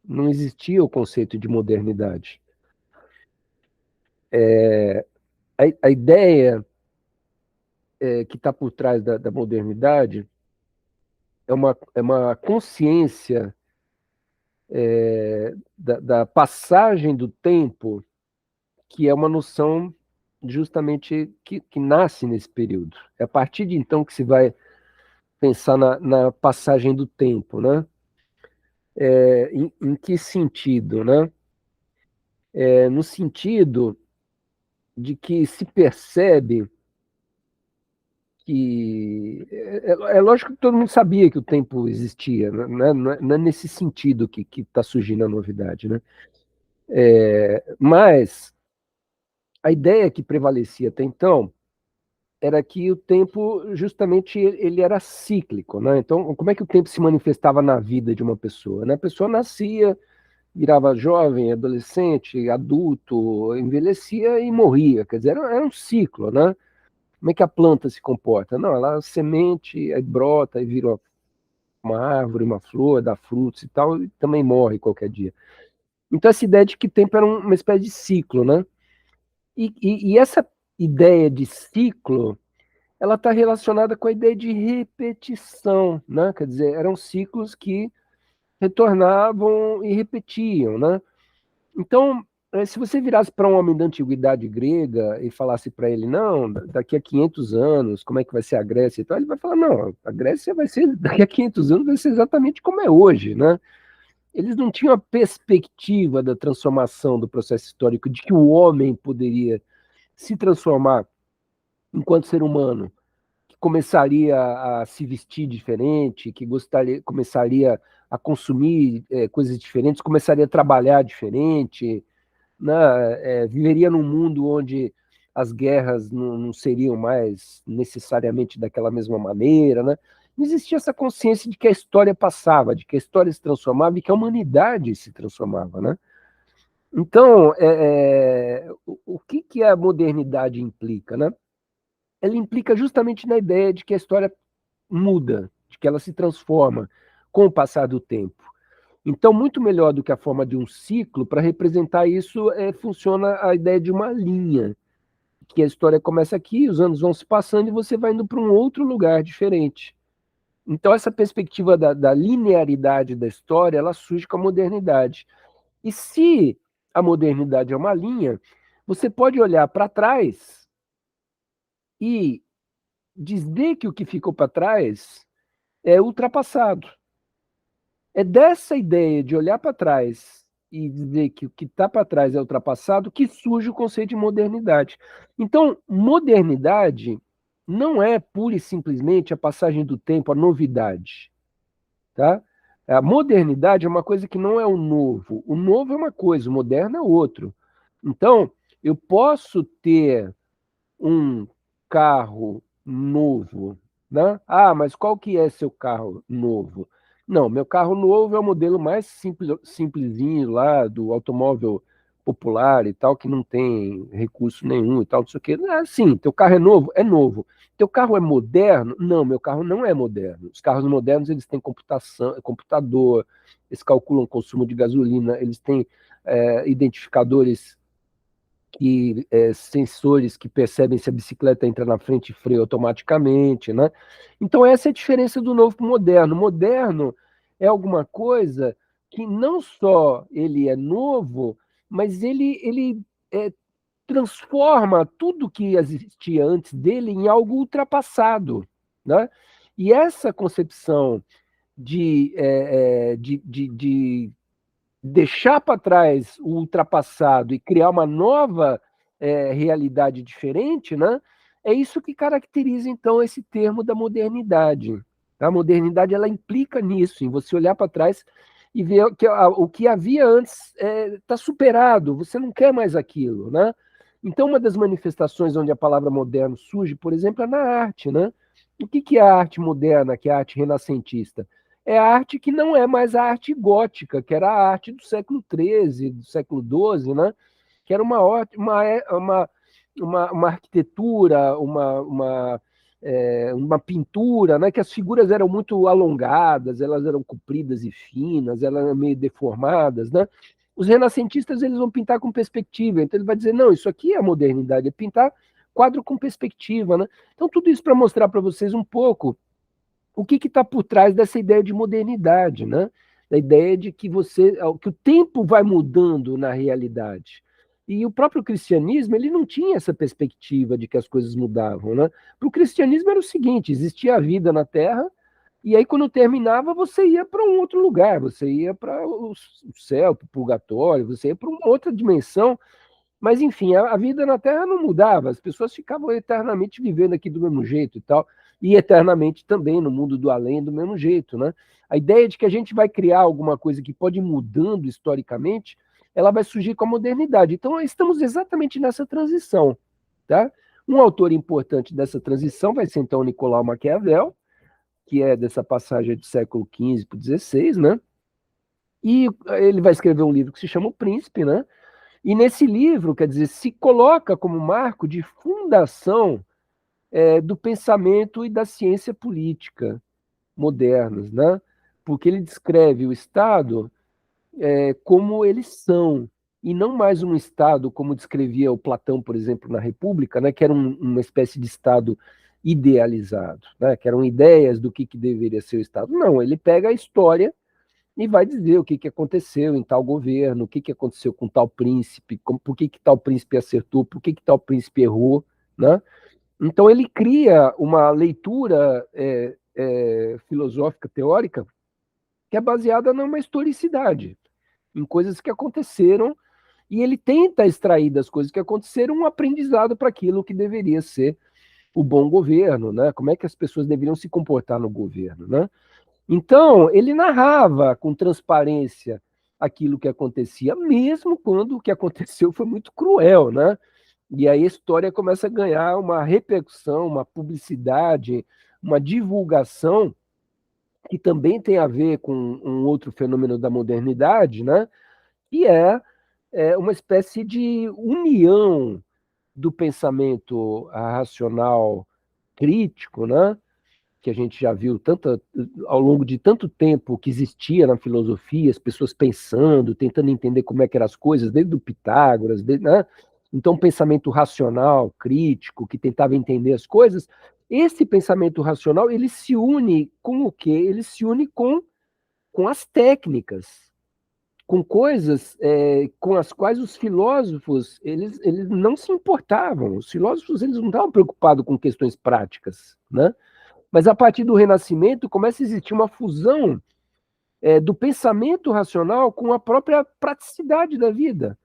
não existia o conceito de modernidade. A ideia que está por trás da modernidade é uma consciência da passagem do tempo, que é uma noção justamente que nasce nesse período. É a partir de então que se vai pensar na passagem do tempo, né? Em que sentido, né? No sentido de que se percebe que é lógico que todo mundo sabia que o tempo existia, né? Não é nesse sentido que está surgindo a novidade, né? Mas a ideia que prevalecia até então era que o tempo justamente ele era cíclico, né? Então, como é que o tempo se manifestava na vida de uma pessoa, né? A pessoa nascia, virava jovem, adolescente, adulto, envelhecia e morria, quer dizer, era um ciclo, né? Como é que a planta se comporta? Não, ela semente, aí brota, aí vira uma árvore, uma flor, dá frutos e tal, e também morre qualquer dia. Então, essa ideia de que tempo era uma espécie de ciclo, né? E essa ideia de ciclo, ela está relacionada com a ideia de repetição, né? Quer dizer, eram ciclos que retornavam e repetiam, né? Então, se você virasse para um homem da antiguidade grega e falasse para ele, não, daqui a 500 anos, como é que vai ser a Grécia e tal, ele vai falar, não, a Grécia vai ser, daqui a 500 anos vai ser exatamente como é hoje, né? Eles não tinham a perspectiva da transformação do processo histórico, de que o homem poderia se transformar enquanto ser humano, que começaria a se vestir diferente, que começaria a consumir coisas diferentes, começaria a trabalhar diferente, né? Viveria num mundo onde as guerras não seriam mais necessariamente daquela mesma maneira, né? Não existia essa consciência de que a história passava, de que a história se transformava e que a humanidade se transformava, né? Então, o que a modernidade implica, né? Ela implica justamente na ideia de que a história muda, de que ela se transforma com o passar do tempo. Então, muito melhor do que a forma de um ciclo, para representar isso, funciona a ideia de uma linha, que a história começa aqui, os anos vão se passando e você vai indo para um outro lugar diferente. Então, essa perspectiva da linearidade da história, ela surge com a modernidade. E se a modernidade é uma linha, você pode olhar para trás e dizer que o que ficou para trás é ultrapassado. É dessa ideia de olhar para trás e dizer que o que está para trás é ultrapassado que surge o conceito de modernidade. Então, modernidade não é pura e simplesmente a passagem do tempo, a novidade, tá? A modernidade é uma coisa que não é o novo. O novo é uma coisa, o moderno é outro. Então, eu posso ter um carro novo, né? Ah, mas qual que é seu carro novo? Não, meu carro novo é o modelo mais simplesinho lá do automóvel popular e tal, que não tem recurso nenhum e tal, não sei o quê. Ah, sim, teu carro é novo? É novo. Teu carro é moderno? Não, meu carro não é moderno. Os carros modernos, eles têm computação, computador, eles calculam o consumo de gasolina, eles têm identificadores sensores que percebem se a bicicleta entra na frente e freia automaticamente, né? Então essa é a diferença do novo para o moderno. O moderno é alguma coisa que não só ele é novo, mas ele transforma tudo que existia antes dele em algo ultrapassado, né? E essa concepção de deixar para trás o ultrapassado e criar uma nova realidade diferente, né? É isso que caracteriza, então, esse termo da modernidade. A modernidade, ela implica nisso, em você olhar para trás e ver que o que havia antes está superado, você não quer mais aquilo, né? Então, uma das manifestações onde a palavra moderno surge, por exemplo, é na arte, né? O que é a arte moderna, que é a arte renascentista? É a arte que não é mais a arte gótica, que era a arte do século XIII, do século XII, né? Que era uma arquitetura, uma pintura, né, que as figuras eram muito alongadas, elas eram compridas e finas, elas eram meio deformadas, né? Os renascentistas eles vão pintar com perspectiva, então ele vai dizer, não, isso aqui é a modernidade, é pintar quadro com perspectiva, né? Então tudo isso para mostrar para vocês um pouco o que está por trás dessa ideia de modernidade, né? Da ideia de que que o tempo vai mudando na realidade. E o próprio cristianismo, ele não tinha essa perspectiva de que as coisas mudavam, né? Para o cristianismo era o seguinte, existia a vida na Terra, e aí quando terminava, você ia para um outro lugar, você ia para o céu, para o purgatório, você ia para uma outra dimensão, mas, enfim, a vida na Terra não mudava, as pessoas ficavam eternamente vivendo aqui do mesmo jeito e tal, e eternamente também no mundo do além do mesmo jeito, né? A ideia de que a gente vai criar alguma coisa que pode ir mudando historicamente, ela vai surgir com a modernidade. Então, estamos exatamente nessa transição, tá? Um autor importante dessa transição vai ser, então, Nicolau Maquiavel, que é dessa passagem do século XV para o XVI, né? E ele vai escrever um livro que se chama O Príncipe, né? E nesse livro, quer dizer, se coloca como marco de fundação do pensamento e da ciência política modernos, né? Porque ele descreve o Estado como eles são, e não mais um Estado como descrevia o Platão, por exemplo, na República, né? Que era uma espécie de Estado idealizado, né? Que eram ideias do que deveria ser o Estado. Não, ele pega a história e vai dizer o que aconteceu em tal governo, o que aconteceu com tal príncipe, por que tal príncipe acertou, por que tal príncipe errou, né? Então ele cria uma leitura filosófica, teórica, que é baseada numa historicidade, em coisas que aconteceram, e ele tenta extrair das coisas que aconteceram um aprendizado para aquilo que deveria ser o bom governo, né? Como é que as pessoas deveriam se comportar no governo, né? Então, ele narrava com transparência aquilo que acontecia, mesmo quando o que aconteceu foi muito cruel, né? E aí a história começa a ganhar uma repercussão, uma publicidade, uma divulgação que também tem a ver com um outro fenômeno da modernidade, né? Que é uma espécie de união do pensamento racional crítico, né? Que a gente já viu ao longo de tanto tempo que existia na filosofia, as pessoas pensando, tentando entender como é que eram as coisas, desde o Pitágoras, né? Então, um pensamento racional, crítico, que tentava entender as coisas, esse pensamento racional, ele se une com o quê? Ele se une com as técnicas, com coisas com as quais os filósofos, eles não se importavam. Os filósofos, eles não estavam preocupados com questões práticas, né? Mas a partir do Renascimento começa a existir uma fusão do pensamento racional com a própria praticidade da vida.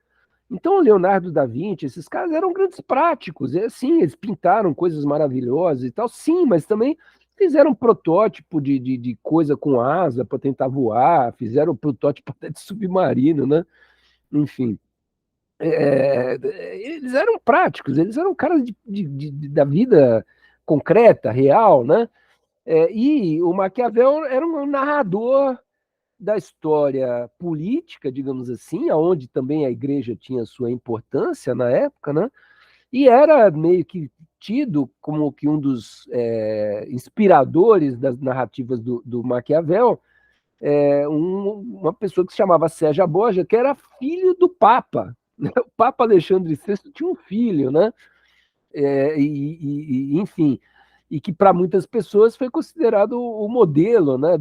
Então, Leonardo da Vinci, esses caras eram grandes práticos, sim, eles pintaram coisas maravilhosas e tal, sim, mas também fizeram protótipo de coisa com asa para tentar voar, fizeram protótipo até de submarino, né? Enfim, eles eram práticos, eles eram caras da vida concreta, real, né? E o Maquiavel era um narrador da história política, digamos assim, aonde também a igreja tinha sua importância na época, né? E era meio que tido como que um dos inspiradores das narrativas do Maquiavel, uma pessoa que se chamava Sérgio Borja, que era filho do Papa. Né? O Papa Alexandre VI tinha um filho, né? Enfim, e que para muitas pessoas foi considerado o modelo, né,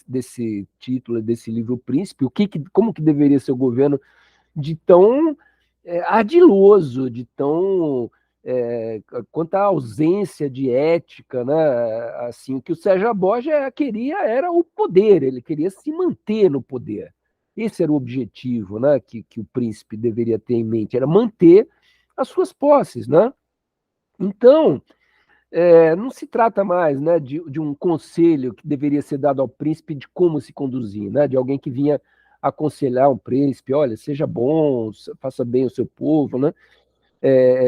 desse título, desse livro Príncipe, como que deveria ser o governo de tão ardiloso, de tão quanto à ausência de ética, né? Assim, o que o Sérgio Borja queria era o poder, ele queria se manter no poder. Esse era o objetivo, né, que o príncipe deveria ter em mente, era manter as suas posses, né? Então, não se trata mais, né, de um conselho que deveria ser dado ao príncipe de como se conduzir, né, de alguém que vinha aconselhar um príncipe, olha, seja bom, faça bem o seu povo, né,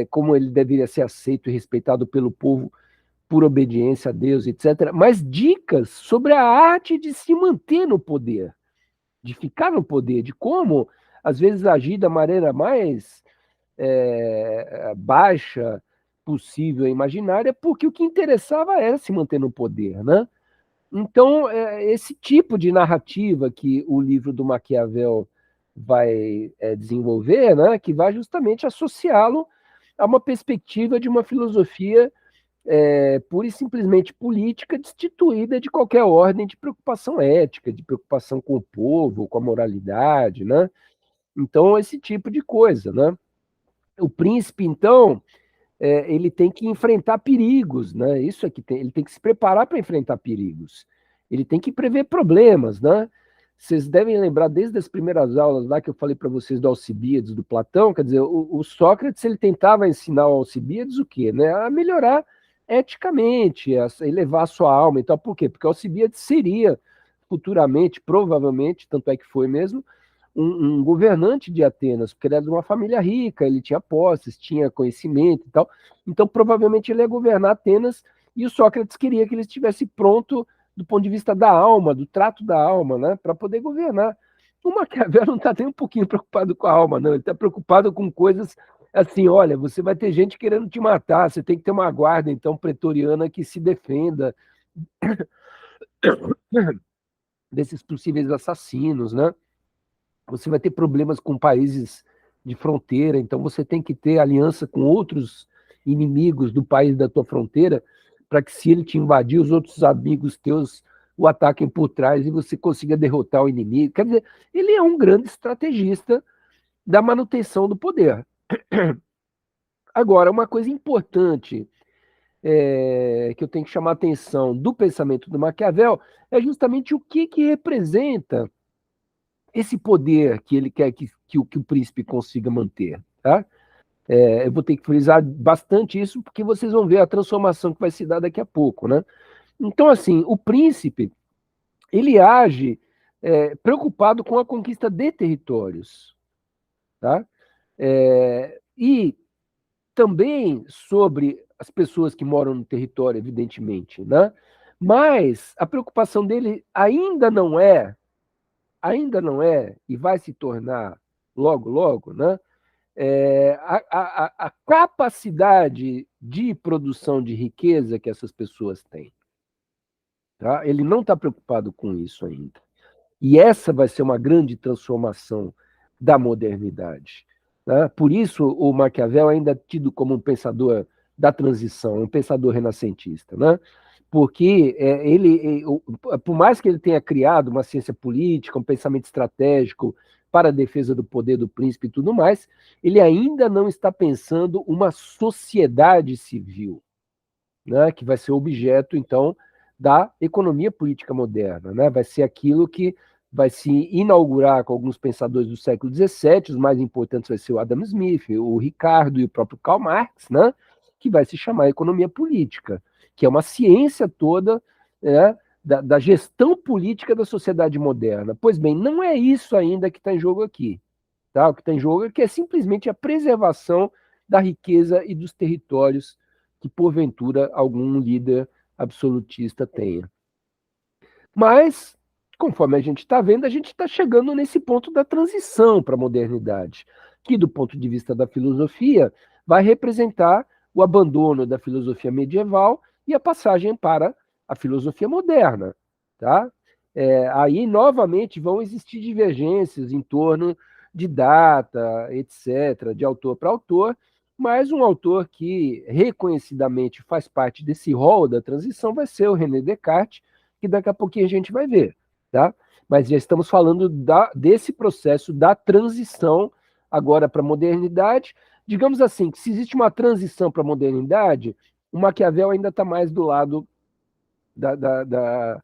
como ele deveria ser aceito e respeitado pelo povo por obediência a Deus, etc. Mas dicas sobre a arte de se manter no poder, de ficar no poder, de como, às vezes, agir da maneira mais baixa possível e imaginária, porque o que interessava era se manter no poder, né? Então, esse tipo de narrativa que o livro do Maquiavel vai desenvolver, né, que vai justamente associá-lo a uma perspectiva de uma filosofia pura e simplesmente política, destituída de qualquer ordem de preocupação ética, de preocupação com o povo, com a moralidade, né? Então, esse tipo de coisa, né? O príncipe, então, ele tem que enfrentar perigos, né? Isso é que ele tem que se preparar para enfrentar perigos. Ele tem que prever problemas, né? Vocês devem lembrar desde as primeiras aulas lá que eu falei para vocês do Alcibíades, do Platão, quer dizer, o Sócrates ele tentava ensinar ao Alcibíades o quê? Né? A melhorar eticamente, a elevar a sua alma e tal. Por quê? Porque Alcibíades seria futuramente, provavelmente, tanto é que foi mesmo, um governante de Atenas, porque ele era de uma família rica, ele tinha posses, tinha conhecimento e tal. Então, provavelmente, ele ia governar Atenas e o Sócrates queria que ele estivesse pronto do ponto de vista da alma, do trato da alma, né, para poder governar. O Maquiavel não está nem um pouquinho preocupado com a alma, não. Ele está preocupado com coisas assim, olha, você vai ter gente querendo te matar, você tem que ter uma guarda, então, pretoriana que se defenda desses possíveis assassinos, né? Você vai ter problemas com países de fronteira, então você tem que ter aliança com outros inimigos do país da tua fronteira, para que se ele te invadir, os outros amigos teus o ataquem por trás e você consiga derrotar o inimigo. Quer dizer, ele é um grande estrategista da manutenção do poder. Agora, uma coisa importante que eu tenho que chamar a atenção do pensamento do Maquiavel é justamente o que representa esse poder que ele quer que o príncipe consiga manter, tá? Eu vou ter que frisar bastante isso, porque vocês vão ver a transformação que vai se dar daqui a pouco, né? Então, assim, o príncipe, ele age preocupado com a conquista de territórios, tá? E também sobre as pessoas que moram no território, evidentemente, né? Mas a preocupação dele ainda não é, e vai se tornar logo, logo, né? A capacidade de produção de riqueza que essas pessoas têm. Tá? Ele não está preocupado com isso ainda. E essa vai ser uma grande transformação da modernidade. Né? Por isso, o Maquiavel ainda é tido como um pensador da transição, um pensador renascentista. Né? Porque por mais que ele tenha criado uma ciência política, um pensamento estratégico para a defesa do poder do príncipe e tudo mais, ele ainda não está pensando uma sociedade civil, né, que vai ser objeto, então, da economia política moderna. Né? Vai ser aquilo que vai se inaugurar com alguns pensadores do século XVII, os mais importantes vai ser o Adam Smith, o Ricardo e o próprio Karl Marx, né, que vai se chamar economia política, que é uma ciência toda, né, da gestão política da sociedade moderna. Pois bem, não é isso ainda que está em jogo aqui. Tá? O que está em jogo é que é simplesmente a preservação da riqueza e dos territórios que, porventura, algum líder absolutista tenha. Mas, conforme a gente está vendo, a gente está chegando nesse ponto da transição para a modernidade, que, do ponto de vista da filosofia, vai representar o abandono da filosofia medieval e a passagem para a filosofia moderna. Tá? Aí, novamente, vão existir divergências em torno de data, etc., de autor para autor, mas um autor que reconhecidamente faz parte desse rol da transição vai ser o René Descartes, que daqui a pouquinho a gente vai ver, tá? Mas já estamos falando desse processo da transição agora para a modernidade. Digamos assim, que se existe uma transição para a modernidade, o Maquiavel ainda está mais do lado da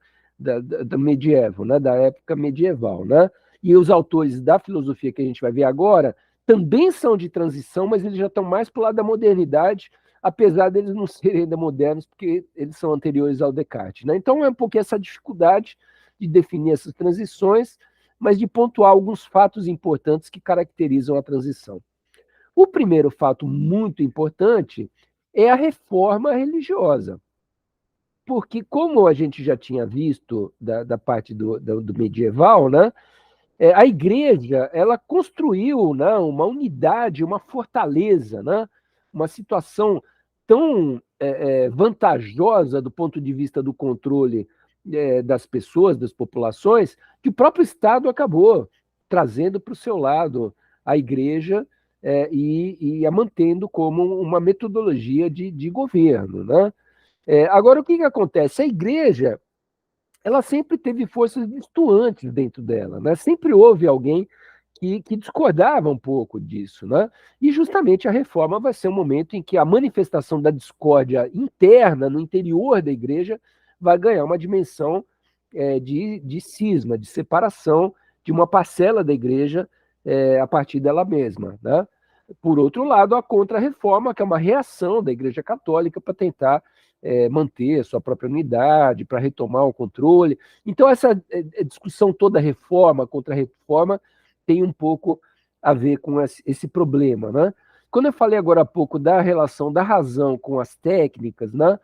medieval, né? Da época medieval, né? E os autores da filosofia que a gente vai ver agora também são de transição, mas eles já estão mais para o lado da modernidade, apesar deles não serem ainda modernos, porque eles são anteriores ao Descartes. Né? Então é um pouco essa dificuldade de definir essas transições, mas de pontuar alguns fatos importantes que caracterizam a transição. O primeiro fato muito importante é a reforma religiosa. Porque, como a gente já tinha visto da parte do medieval, né, a igreja ela construiu, né, uma unidade, uma fortaleza, né, uma situação tão vantajosa do ponto de vista do controle das pessoas, das populações, que o próprio Estado acabou trazendo para o seu lado a igreja e a mantendo como uma metodologia de governo, né? Agora, o que acontece? A igreja, ela sempre teve forças distantes dentro dela, né? Sempre houve alguém que discordava um pouco disso, né? E justamente a reforma vai ser um momento em que a manifestação da discórdia interna, no interior da igreja, vai ganhar uma dimensão de cisma, de separação de uma parcela da igreja a partir dela mesma, né? Por outro lado, a contra-reforma, que é uma reação da Igreja Católica para tentar manter a sua própria unidade, para retomar o controle. Então, essa discussão toda, reforma contra reforma, tem um pouco a ver com esse problema, né? Quando eu falei agora há pouco da relação da razão com as técnicas, né?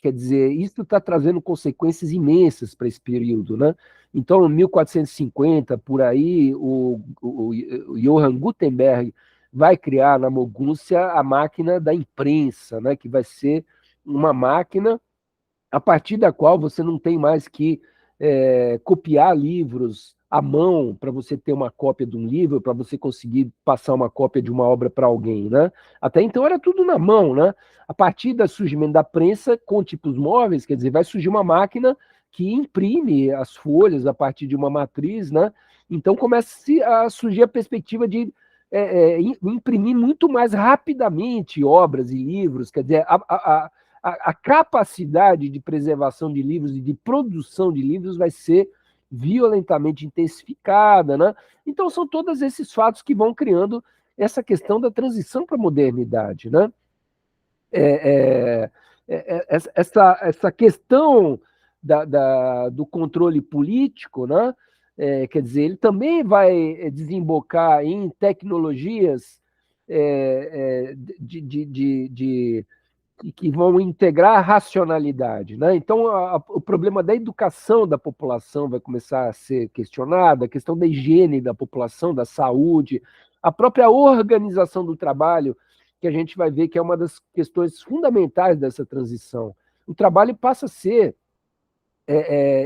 Quer dizer, isso está trazendo consequências imensas para esse período, né? Então, em 1450, por aí, o Johann Gutenberg vai criar na Mogúncia a máquina da imprensa, né? Que vai ser uma máquina a partir da qual você não tem mais que copiar livros à mão para você ter uma cópia de um livro, para você conseguir passar uma cópia de uma obra para alguém, né? Até então era tudo na mão, né? A partir do surgimento da prensa com tipos móveis, quer dizer, vai surgir uma máquina que imprime as folhas a partir de uma matriz, né? Então começa a surgir a perspectiva de imprimir muito mais rapidamente obras e livros, quer dizer, a capacidade de preservação de livros e de produção de livros vai ser violentamente intensificada, né? Então são todos esses fatos que vão criando essa questão da transição para a modernidade, né? Essa questão do controle político, né? Quer dizer, ele também vai desembocar em tecnologias de que vão integrar a racionalidade, né? Então, o problema da educação da população vai começar a ser questionado, a questão da higiene da população, da saúde, a própria organização do trabalho, que a gente vai ver que é uma das questões fundamentais dessa transição. O trabalho passa a ser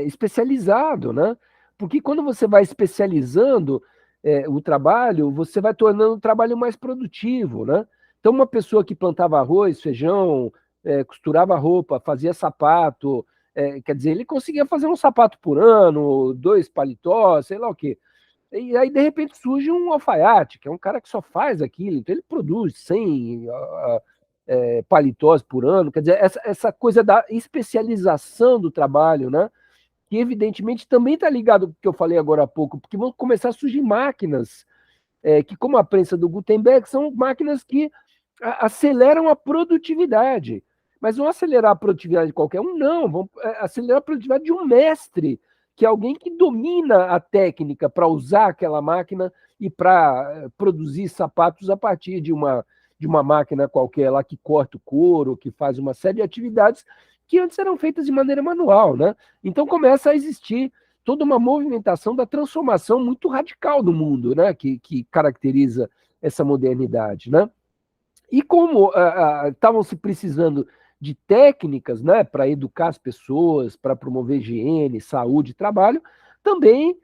especializado, né? Porque quando você vai especializando o trabalho, você vai tornando o trabalho mais produtivo, né? Então, uma pessoa que plantava arroz, feijão, costurava roupa, fazia sapato, quer dizer, ele conseguia fazer um sapato por ano, 2 paletós, sei lá o quê. E aí, de repente, surge um alfaiate, que é um cara que só faz aquilo, então ele produz 100 paletós por ano, quer dizer, essa coisa da especialização do trabalho, né? Que evidentemente também está ligado com o que eu falei agora há pouco, porque vão começar a surgir máquinas que, como a prensa do Gutenberg, são máquinas que aceleram a produtividade. Mas vão acelerar a produtividade de qualquer um? Não, vão acelerar a produtividade de um mestre, que é alguém que domina a técnica para usar aquela máquina e para produzir sapatos a partir de uma máquina qualquer lá que corta o couro, que faz uma série de atividades que antes eram feitas de maneira manual, né? Então começa a existir toda uma movimentação da transformação muito radical do mundo, né? Que caracteriza essa modernidade, né? E como estavam se precisando de técnicas, né, para educar as pessoas, para promover higiene, saúde, trabalho, também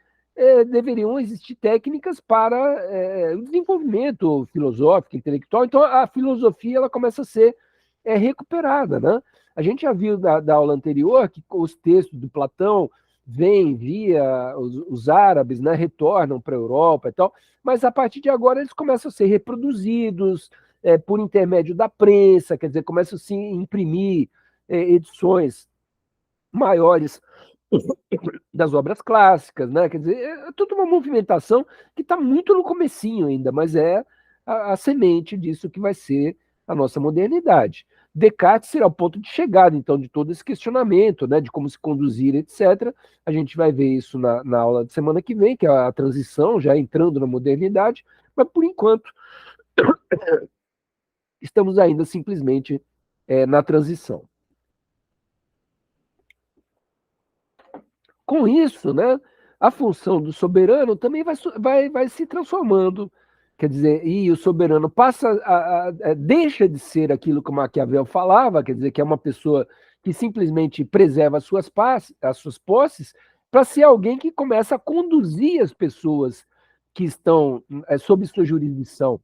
deveriam existir técnicas para o desenvolvimento filosófico, intelectual. Então, a filosofia ela começa a ser recuperada, né? A gente já viu da aula anterior que os textos do Platão vêm via os árabes, né, retornam para a Europa e tal, mas a partir de agora eles começam a ser reproduzidos, por intermédio da prensa, quer dizer, começam a se imprimir edições maiores das obras clássicas, né? Quer dizer, é toda uma movimentação que está muito no comecinho ainda, mas é a semente disso que vai ser a nossa modernidade. Descartes será o ponto de chegada, então, de todo esse questionamento, né, de como se conduzir, etc. A gente vai ver isso na aula de semana que vem, que é a transição, já entrando na modernidade, mas, por enquanto, estamos ainda simplesmente na transição. Com isso, né, a função do soberano também vai se transformando Quer dizer, e o soberano deixa de ser aquilo que o Maquiavel falava, quer dizer, que é uma pessoa que simplesmente preserva as suas posses, para ser alguém que começa a conduzir as pessoas que estão sob sua jurisdição.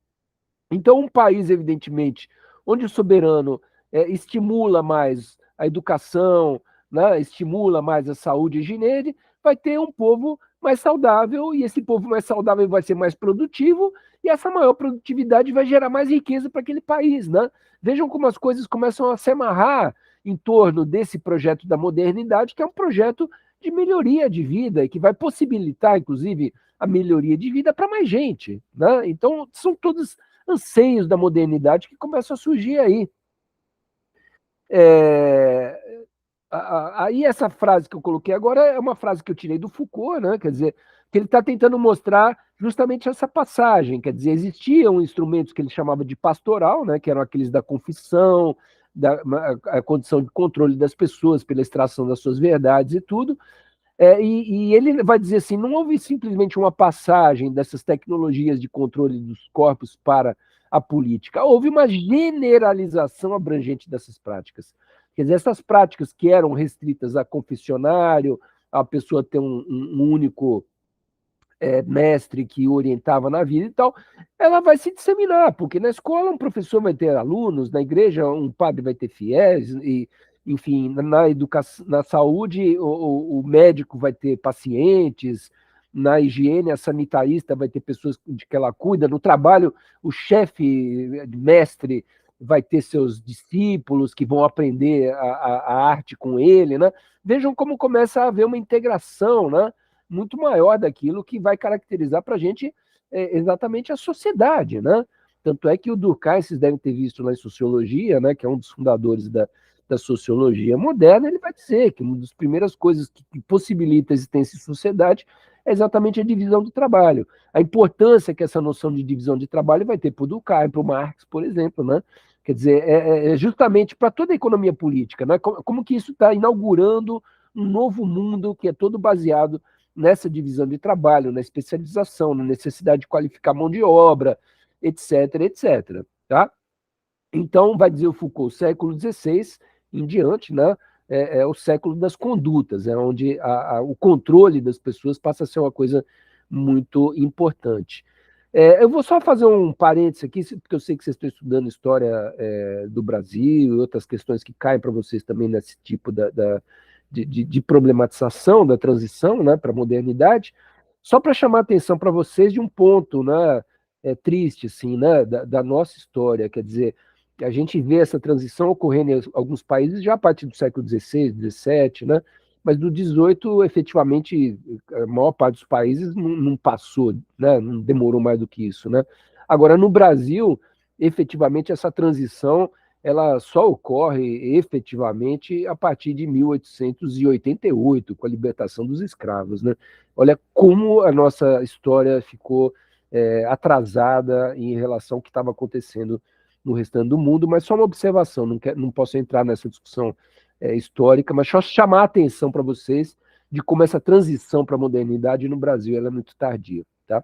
Então, um país, evidentemente, onde o soberano estimula mais a educação, né, estimula mais a saúde e a higiene, vai ter um povo mais saudável, e esse povo mais saudável vai ser mais produtivo, e essa maior produtividade vai gerar mais riqueza para aquele país. Né? Vejam como as coisas começam a se amarrar em torno desse projeto da modernidade, que é um projeto de melhoria de vida, e que vai possibilitar, inclusive, a melhoria de vida para mais gente. Né? Então, são todos anseios da modernidade que começam a surgir aí. Aí essa frase que eu coloquei agora é uma frase que eu tirei do Foucault, né? Quer dizer, que ele está tentando mostrar justamente essa passagem, quer dizer, existiam instrumentos que ele chamava de pastoral, né? Que eram aqueles da confissão, a condição de controle das pessoas pela extração das suas verdades e tudo, e ele vai dizer assim: não houve simplesmente uma passagem dessas tecnologias de controle dos corpos para a política, houve uma generalização abrangente dessas práticas. Quer dizer, essas práticas que eram restritas a confessionário, a pessoa ter um único mestre que orientava na vida e tal, ela vai se disseminar, porque na escola um professor vai ter alunos, na igreja um padre vai ter fiéis, e, enfim, na educação, na saúde o médico vai ter pacientes, na higiene a sanitarista vai ter pessoas de que ela cuida, no trabalho o chefe, mestre, vai ter seus discípulos que vão aprender a arte com ele, né? Vejam como começa a haver uma integração, né? Muito maior daquilo que vai caracterizar para a gente exatamente a sociedade, né? Tanto é que o Durkheim, vocês devem ter visto lá em Sociologia, né, que é um dos fundadores da sociologia moderna, ele vai dizer que uma das primeiras coisas que possibilita a existência de sociedade é exatamente a divisão do trabalho. A importância que essa noção de divisão de trabalho vai ter para o Durkheim, para o Marx, por exemplo, né? Quer dizer, é justamente para toda a economia política, né? Como que isso está inaugurando um novo mundo que é todo baseado nessa divisão de trabalho, na especialização, na necessidade de qualificar mão de obra, etc, etc. Tá? Então, vai dizer o Foucault, século XVI em diante, né, é o século das condutas, é onde o controle das pessoas passa a ser uma coisa muito importante. Eu vou só fazer um parênteses aqui, porque eu sei que vocês estão estudando história do Brasil e outras questões que caem para vocês também nesse tipo de problematização da transição, né, para a modernidade, só para chamar a atenção para vocês de um ponto, né, triste, assim, né, da nossa história. Quer dizer, a gente vê essa transição ocorrendo em alguns países já a partir do século XVI, XVII, né, mas do XVIII, efetivamente, a maior parte dos países não passou, né, não demorou mais do que isso, né. Agora, no Brasil, efetivamente, essa transição ela só ocorre efetivamente a partir de 1888, com a libertação dos escravos. Né? Olha como a nossa história ficou atrasada em relação ao que estava acontecendo no restante do mundo, mas só uma observação, não posso entrar nessa discussão histórica, mas só chamar a atenção para vocês de como essa transição para a modernidade no Brasil ela é muito tardia. Tá?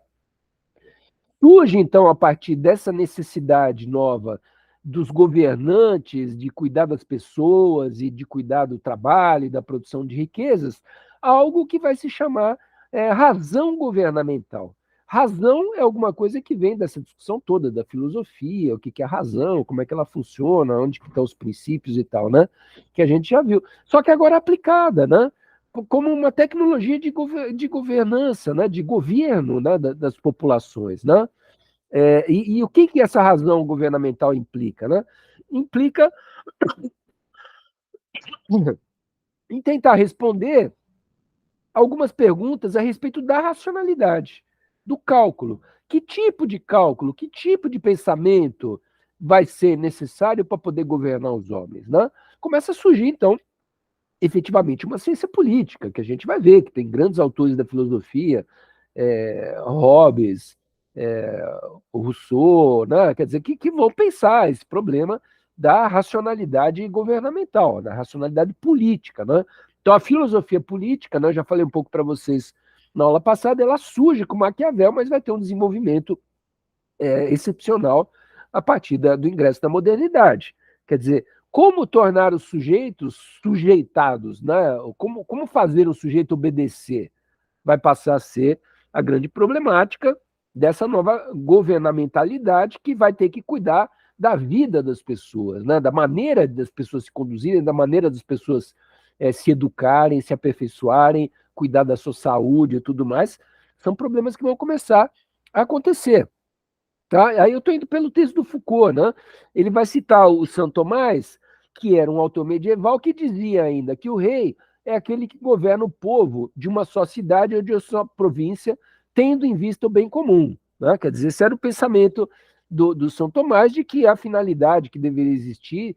Surge, então, a partir dessa necessidade nova dos governantes de cuidar das pessoas e de cuidar do trabalho e da produção de riquezas, algo que vai se chamar razão governamental. Razão é alguma coisa que vem dessa discussão toda da filosofia, o que é a razão, como é que ela funciona, onde estão os princípios e tal, né? Que a gente já viu. Só que agora aplicada, né? Como uma tecnologia de governança, né? De governo, né? Das populações, né? E o que essa razão governamental implica? Né? Implica em tentar responder algumas perguntas a respeito da racionalidade, do cálculo. Que tipo de cálculo, que tipo de pensamento vai ser necessário para poder governar os homens? Né? Começa a surgir, então, efetivamente, uma ciência política, que a gente vai ver, que tem grandes autores da filosofia, Hobbes, Rousseau, né? Quer dizer, que vão pensar esse problema da racionalidade governamental, da racionalidade política. Né? Então, a filosofia política, né, eu já falei um pouco para vocês na aula passada, ela surge com Maquiavel, mas vai ter um desenvolvimento excepcional a partir do ingresso da modernidade. Quer dizer, como tornar os sujeitos sujeitados, né? Como fazer o sujeito obedecer? Vai passar a ser a grande problemática dessa nova governamentalidade que vai ter que cuidar da vida das pessoas, né? Da maneira das pessoas se conduzirem, da maneira das pessoas se educarem, se aperfeiçoarem, cuidar da sua saúde e tudo mais. São problemas que vão começar a acontecer. Tá? Aí eu estou indo pelo texto do Foucault, né? Ele vai citar o Santo Tomás, que era um autor medieval, que dizia ainda que o rei é aquele que governa o povo de uma só cidade ou de uma só província, tendo em vista o bem comum. Né? Quer dizer, esse era o pensamento do São Tomás, de que a finalidade que deveria existir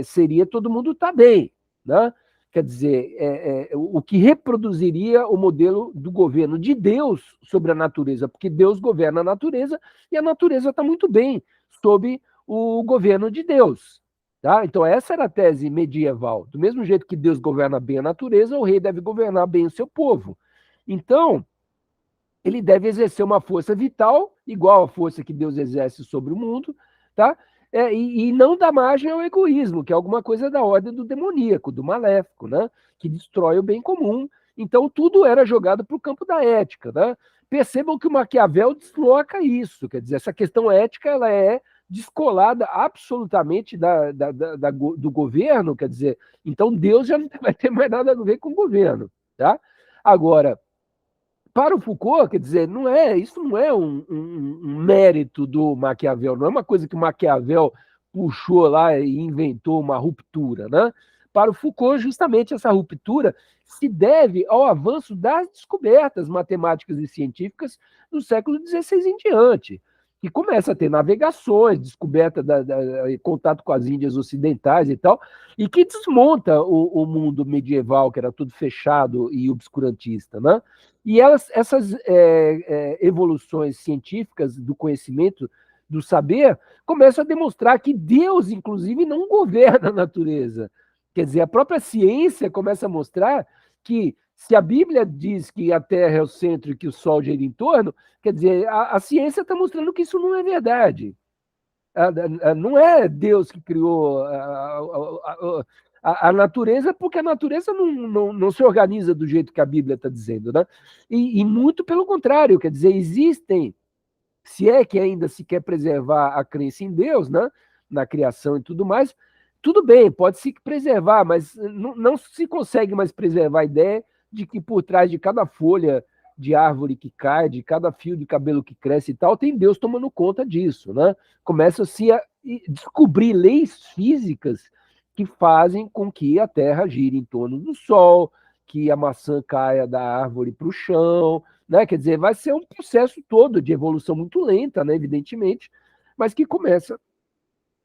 seria todo mundo estar bem. Né? Quer dizer, o que reproduziria o modelo do governo de Deus sobre a natureza, porque Deus governa a natureza e a natureza está muito bem sob o governo de Deus. Tá? Então, essa era a tese medieval. Do mesmo jeito que Deus governa bem a natureza, o rei deve governar bem o seu povo. Então, ele deve exercer uma força vital, igual à força que Deus exerce sobre o mundo, tá? E não dar margem ao egoísmo, que é alguma coisa da ordem do demoníaco, do maléfico, né? Que destrói o bem comum. Então, tudo era jogado para o campo da ética. Né? Percebam que o Maquiavel desloca isso, quer dizer, essa questão ética ela é descolada absolutamente do governo, quer dizer, então Deus já não vai ter mais nada a ver com o governo. Tá? Agora, para o Foucault, quer dizer, isso não é um mérito do Maquiavel, não é uma coisa que o Maquiavel puxou lá e inventou uma ruptura, né? Para o Foucault, justamente essa ruptura se deve ao avanço das descobertas matemáticas e científicas do século XVI em diante, que começa a ter navegações, descoberta contato com as Índias ocidentais e tal, e que desmonta o mundo medieval, que era tudo fechado e obscurantista, né? E essas evoluções científicas do conhecimento, do saber, começam a demonstrar que Deus, inclusive, não governa a natureza. Quer dizer, a própria ciência começa a mostrar que, se a Bíblia diz que a Terra é o centro e que o Sol gira em torno, quer dizer, a ciência está mostrando que isso não é verdade. Não é Deus que criou a natureza, porque a natureza não se organiza do jeito que a Bíblia está dizendo, né? E muito pelo contrário, quer dizer, existem, se é que ainda se quer preservar a crença em Deus, né? Na criação e tudo mais, tudo bem, pode-se preservar, mas não se consegue mais preservar a ideia de que por trás de cada folha de árvore que cai, de cada fio de cabelo que cresce e tal, tem Deus tomando conta disso, né? Começa-se a descobrir leis físicas que fazem com que a Terra gire em torno do Sol, que a maçã caia da árvore para o chão, né? Quer dizer, vai ser um processo todo de evolução muito lenta, né? Evidentemente, mas que começa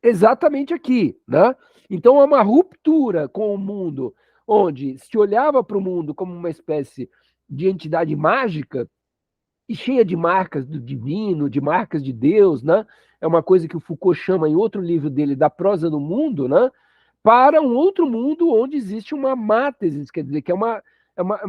exatamente aqui, né? Então é uma ruptura com o mundo, onde se olhava para o mundo como uma espécie de entidade mágica e cheia de marcas do divino, de marcas de Deus, né? É uma coisa que o Foucault chama em outro livro dele da prosa do mundo, né? Para um outro mundo onde existe uma mátesis, quer dizer, que é uma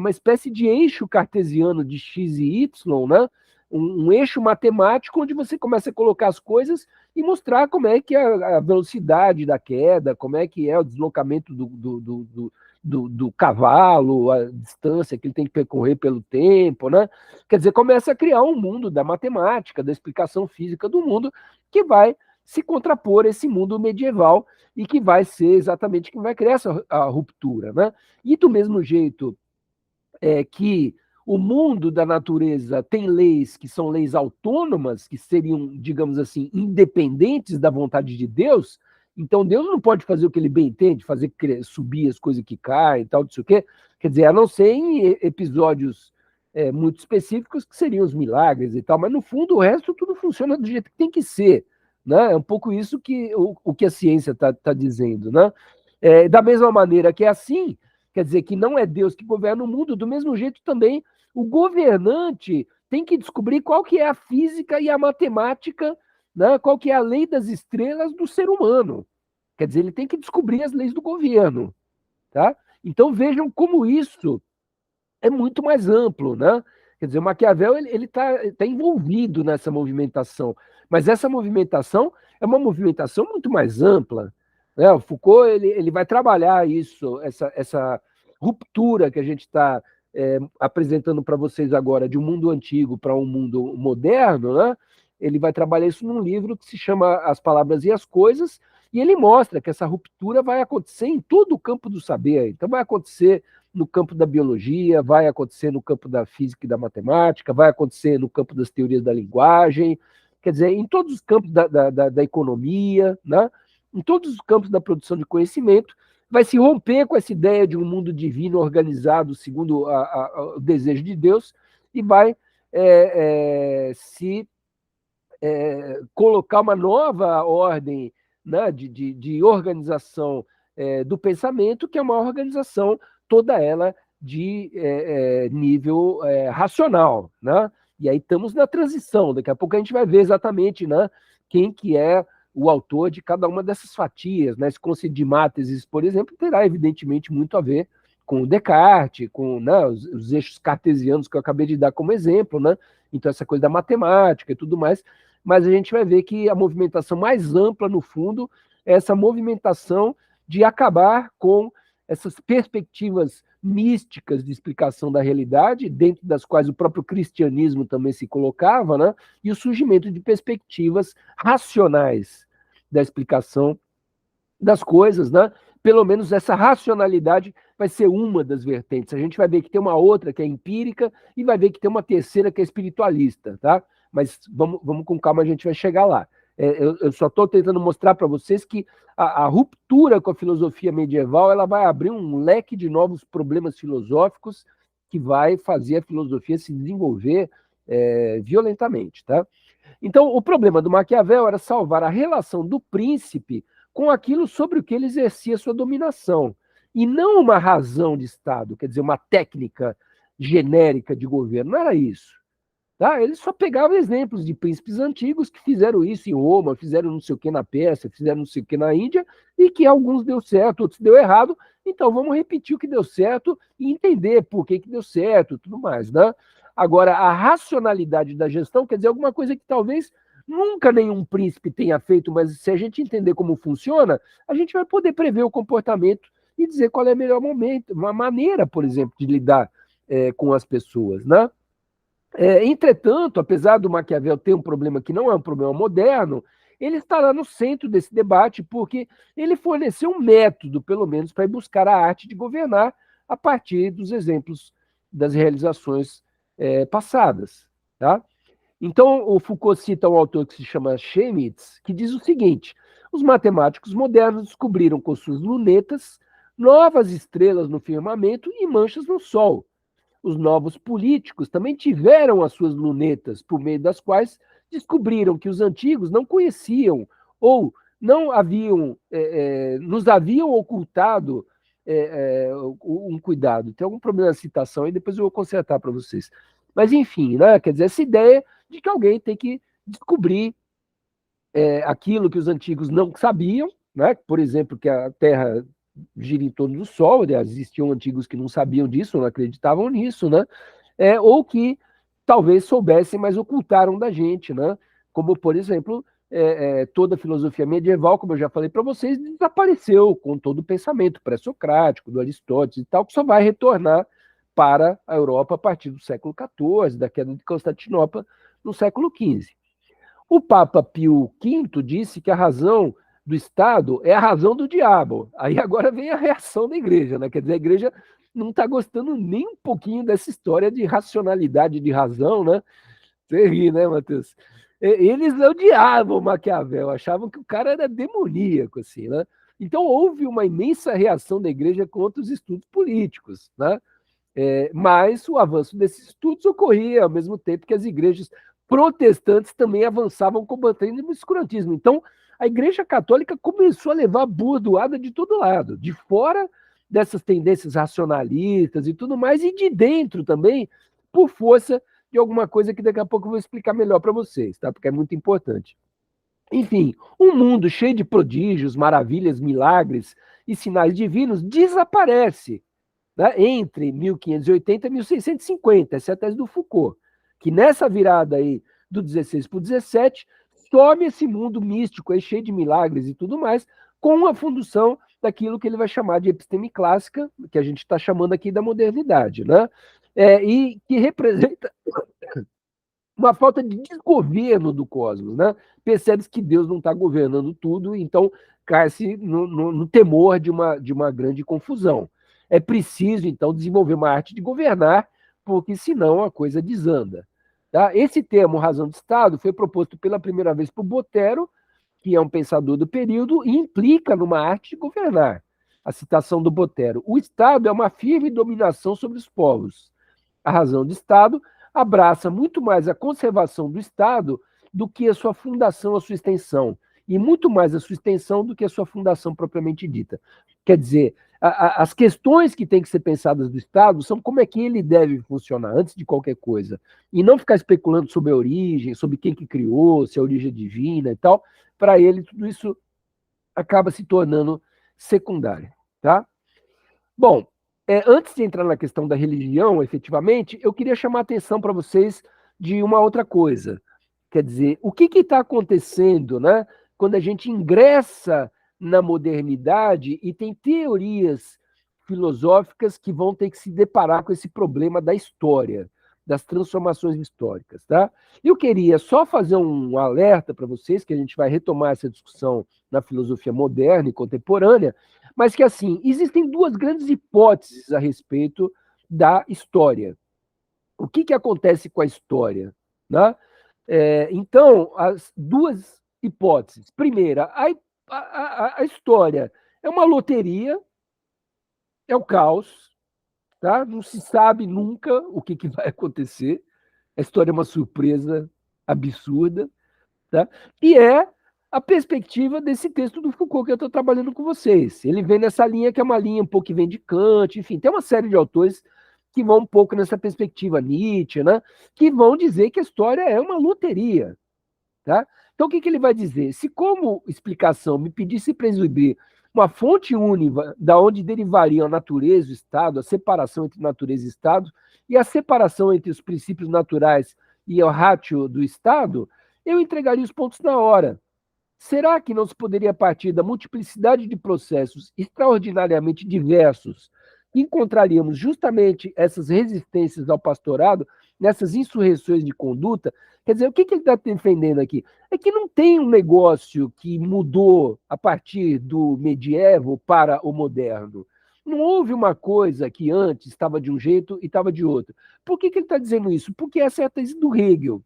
espécie de eixo cartesiano de x e y, né? Um eixo matemático onde você começa a colocar as coisas e mostrar como é que é a velocidade da queda, como é que é o deslocamento do cavalo, a distância que ele tem que percorrer pelo tempo, né? Quer dizer, começa a criar um mundo da matemática, da explicação física do mundo, que vai se contrapor a esse mundo medieval e que vai ser exatamente quem vai criar essa a ruptura, né? E do mesmo jeito que o mundo da natureza tem leis que são leis autônomas, que seriam, digamos assim, independentes da vontade de Deus, então Deus não pode fazer o que ele bem entende, fazer subir as coisas que caem e tal, não sei o quê. Quer dizer, a não ser em episódios muito específicos, que seriam os milagres e tal, mas no fundo o resto tudo funciona do jeito que tem que ser. Né? É um pouco isso que o que a ciência está dizendo. Né? Da mesma maneira que é assim, quer dizer que não é Deus que governa o mundo, do mesmo jeito também o governante tem que descobrir qual que é a física e a matemática, né? Qual que é a lei das estrelas do ser humano. Quer dizer, ele tem que descobrir as leis do governo. Tá? Então vejam como isso é muito mais amplo, né? Quer dizer, o Maquiavel ele tá envolvido nessa movimentação, mas essa movimentação é uma movimentação muito mais ampla, né? O Foucault ele vai trabalhar isso, essa ruptura que a gente está apresentando para vocês agora, de um mundo antigo para um mundo moderno, né? Ele vai trabalhar isso num livro que se chama As Palavras e as Coisas, e ele mostra que essa ruptura vai acontecer em todo o campo do saber. Então, vai acontecer no campo da biologia, vai acontecer no campo da física e da matemática, vai acontecer no campo das teorias da linguagem, quer dizer, em todos os campos da economia, né? Em todos os campos da produção de conhecimento, vai se romper com essa ideia de um mundo divino organizado segundo o desejo de Deus e vai se colocar uma nova ordem, né, de organização do pensamento, que é uma organização toda ela de nível racional, né? E aí estamos na transição, daqui a pouco a gente vai ver exatamente, né, quem que é o autor de cada uma dessas fatias, né? Esse conceito de máteses, por exemplo, terá evidentemente muito a ver com Descartes, com, né, os eixos cartesianos que eu acabei de dar como exemplo, né? Então essa coisa da matemática e tudo mais, mas a gente vai ver que a movimentação mais ampla, no fundo, é essa movimentação de acabar com essas perspectivas místicas de explicação da realidade, dentro das quais o próprio cristianismo também se colocava, né? E o surgimento de perspectivas racionais da explicação das coisas, né? Pelo menos essa racionalidade vai ser uma das vertentes. A gente vai ver que tem uma outra que é empírica e vai ver que tem uma terceira que é espiritualista, tá? Mas vamos com calma, a gente vai chegar lá. Eu só estou tentando mostrar para vocês que a ruptura com a filosofia medieval ela vai abrir um leque de novos problemas filosóficos que vai fazer a filosofia se desenvolver violentamente, tá? Então, o problema do Maquiavel era salvar a relação do príncipe com aquilo sobre o que ele exercia sua dominação, e não uma razão de Estado, quer dizer, uma técnica genérica de governo, não era isso. Tá? Ele só pegava exemplos de príncipes antigos que fizeram isso em Roma, fizeram não sei o que na Pérsia, fizeram não sei o que na Índia, e que alguns deu certo, outros deu errado, então vamos repetir o que deu certo e entender por que deu certo e tudo mais. Né? Agora, a racionalidade da gestão quer dizer alguma coisa que talvez nunca nenhum príncipe tenha feito, mas se a gente entender como funciona, a gente vai poder prever o comportamento e dizer qual é o melhor momento, uma maneira, por exemplo, de lidar com as pessoas, né? Entretanto, apesar do Maquiavel ter um problema que não é um problema moderno, ele estará no centro desse debate porque ele forneceu um método, pelo menos, para buscar a arte de governar a partir dos exemplos das realizações passadas. Tá? Então, o Foucault cita um autor que se chama Chemnitz, que diz o seguinte: os matemáticos modernos descobriram com suas lunetas novas estrelas no firmamento e manchas no sol. Os novos políticos também tiveram as suas lunetas, por meio das quais descobriram que os antigos não conheciam ou não haviam, nos haviam ocultado um cuidado. Tem algum problema na citação aí, depois eu vou consertar para vocês. Mas, enfim, né? Quer dizer, essa ideia de que alguém tem que descobrir aquilo que os antigos não sabiam, né? Por exemplo, que a Terra gira em torno do Sol, aliás, existiam antigos que não sabiam disso, não acreditavam nisso, né? Ou que talvez soubessem, mas ocultaram da gente, né? Como, por exemplo, toda a filosofia medieval, como eu já falei para vocês, desapareceu com todo o pensamento pré-socrático, do Aristóteles e tal, que só vai retornar para a Europa a partir do século XIV, da queda de Constantinopla, no século XV. O Papa Pio V disse que a razão do Estado é a razão do diabo. Aí agora vem a reação da igreja, né? Quer dizer, a igreja não está gostando nem um pouquinho dessa história de racionalidade de razão, né? Você ri, né, Matheus? Eles odiavam Maquiavel, achavam que o cara era demoníaco, assim, né? Então houve uma imensa reação da igreja contra os estudos políticos, né? Mas o avanço desses estudos ocorria ao mesmo tempo que as igrejas protestantes também avançavam combatendo o obscurantismo. Então, a Igreja Católica começou a levar bordoada de todo lado, de fora dessas tendências racionalistas e tudo mais, e de dentro também, por força de alguma coisa que daqui a pouco eu vou explicar melhor para vocês, tá? Porque é muito importante. Enfim, um mundo cheio de prodígios, maravilhas, milagres e sinais divinos desaparece né, entre 1580 e 1650, essa é a tese do Foucault, que nessa virada aí do 16 para o 17, some esse mundo místico aí, cheio de milagres e tudo mais, com a fundação daquilo que ele vai chamar de episteme clássica, que a gente está chamando aqui da modernidade, né? E que representa uma falta de desgoverno do cosmos, né? Percebe-se que Deus não está governando tudo, então cai-se no temor de uma grande confusão. É preciso, então, desenvolver uma arte de governar, porque senão a coisa desanda. Tá? Esse termo, razão de Estado, foi proposto pela primeira vez por Botero, que é um pensador do período, e implica numa arte de governar. A citação do Botero: o Estado é uma firme dominação sobre os povos. A razão de Estado abraça muito mais a conservação do Estado do que a sua fundação, a sua extensão, e muito mais a sua extensão do que a sua fundação propriamente dita. Quer dizer, as questões que têm que ser pensadas do Estado são como é que ele deve funcionar, antes de qualquer coisa, e não ficar especulando sobre a origem, sobre quem que criou, se a origem é divina e tal. Para ele, tudo isso acaba se tornando secundário, tá? Bom, antes de entrar na questão da religião, efetivamente, eu queria chamar a atenção para vocês de uma outra coisa. Quer dizer, o que está acontecendo, né, quando a gente ingressa na modernidade e tem teorias filosóficas que vão ter que se deparar com esse problema da história, das transformações históricas, tá? Eu queria só fazer um alerta para vocês, que a gente vai retomar essa discussão na filosofia moderna e contemporânea, mas que, assim, existem duas grandes hipóteses a respeito da história. O que acontece com a história? Né? Então, as duas hipóteses. Primeira, a história é uma loteria, é o caos, tá? Não se sabe nunca o que vai acontecer. A história é uma surpresa absurda. Tá? E é a perspectiva desse texto do Foucault que eu estou trabalhando com vocês. Ele vem nessa linha que é uma linha um pouco que vem de Kant, enfim, tem uma série de autores que vão um pouco nessa perspectiva, Nietzsche, né? Que vão dizer que a história é uma loteria. Tá? Então, o que ele vai dizer? Se como explicação me pedisse para exibir uma fonte única da onde derivariam a natureza e o Estado, a separação entre natureza e Estado, e a separação entre os princípios naturais e o ratio do Estado, eu entregaria os pontos na hora. Será que não se poderia partir da multiplicidade de processos extraordinariamente diversos que encontraríamos justamente essas resistências ao pastorado, nessas insurreições de conduta? Quer dizer, o que ele está defendendo aqui? É que não tem um negócio que mudou a partir do medievo para o moderno. Não houve uma coisa que antes estava de um jeito e estava de outro. Por que ele está dizendo isso? Porque essa é a tese do Hegel,